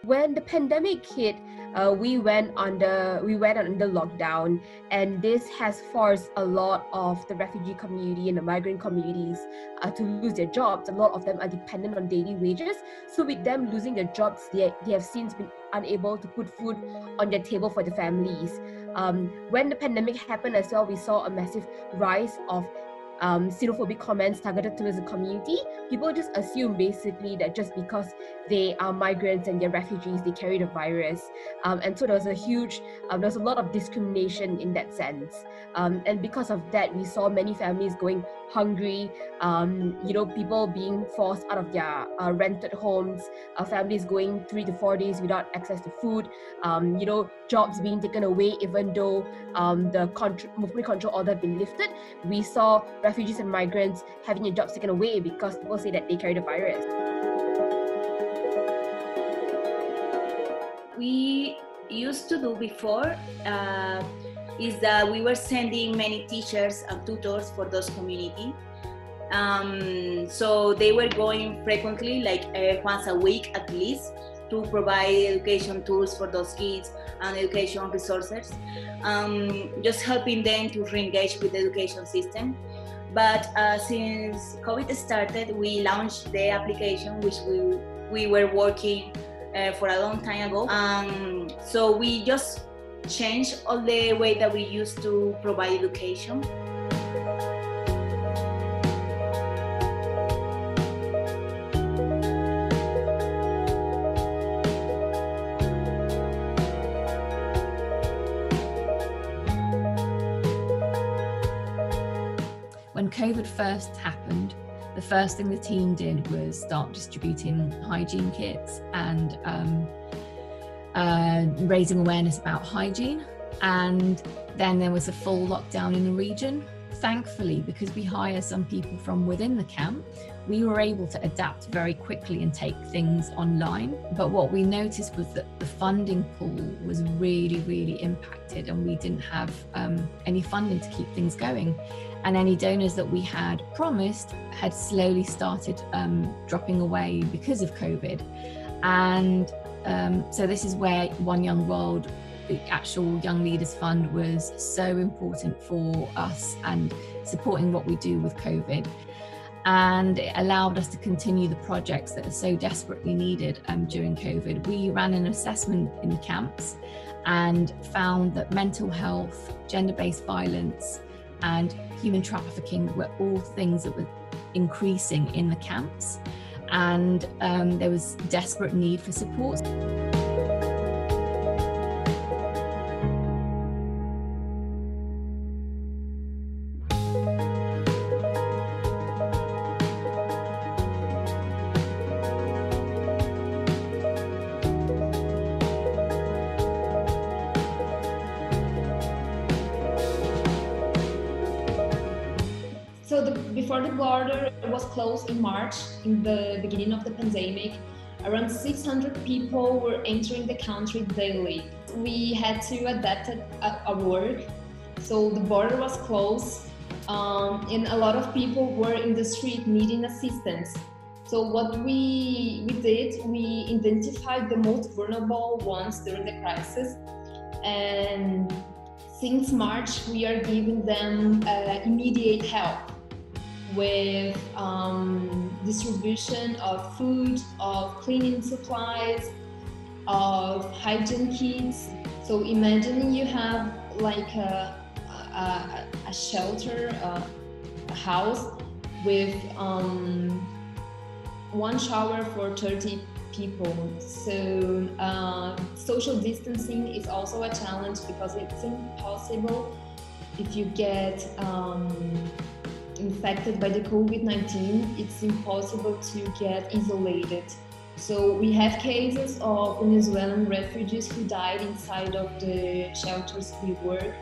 When the pandemic hit, we went under lockdown, and this has forced a lot of the refugee community and the migrant communities to lose their jobs. A lot of them are dependent on daily wages. So with them losing their jobs, they have since been unable to put food on their table for their families. When the pandemic happened as well, we saw a massive rise of xenophobic comments targeted towards the community. People just assume basically that just because they are migrants and they're refugees, they carry the virus. And so there was a lot of discrimination in that sense. And because of that, we saw many families going hungry, people being forced out of their rented homes, families going 3 to 4 days without access to food, jobs being taken away even though the movement control order had been lifted. We saw refugees and migrants having their jobs taken away because people say that they carry the virus. We used to do before is that we were sending many teachers and tutors for those communities. So they were going frequently, like once a week at least, to provide education tools for those kids and education resources, just helping them to re-engage with the education system. But since COVID started, we launched the application, which we were working for a long time ago. So we just changed all the way that we used to provide education. When COVID first happened, the first thing the team did was start distributing hygiene kits and raising awareness about hygiene. And then there was a full lockdown in the region. Thankfully, because we hire some people from within the camp, we were able to adapt very quickly and take things online. But what we noticed was that the funding pool was really, really impacted, and we didn't have any funding to keep things going. And any donors that we had promised had slowly started dropping away because of COVID. And so this is where One Young World, the actual Young Leaders Fund, was so important for us and supporting what we do with COVID. And it allowed us to continue the projects that are so desperately needed during COVID. We ran an assessment in the camps and found that mental health, gender-based violence, and human trafficking were all things that were increasing in the camps. And there was desperate need for support. Before the border was closed in March, in the beginning of the pandemic, around 600 people were entering the country daily. We had to adapt our work, so the border was closed, and a lot of people were in the street needing assistance. So what we did, we identified the most vulnerable ones during the crisis, and since March we are giving them immediate help with distribution of food, of cleaning supplies, of hygiene kits. So imagine you have like a shelter, a house with one shower for 30 people. So social distancing is also a challenge because it's impossible if you get infected by the Covid-19, it's impossible to get isolated. So we have cases of Venezuelan refugees who died inside of the shelters we work.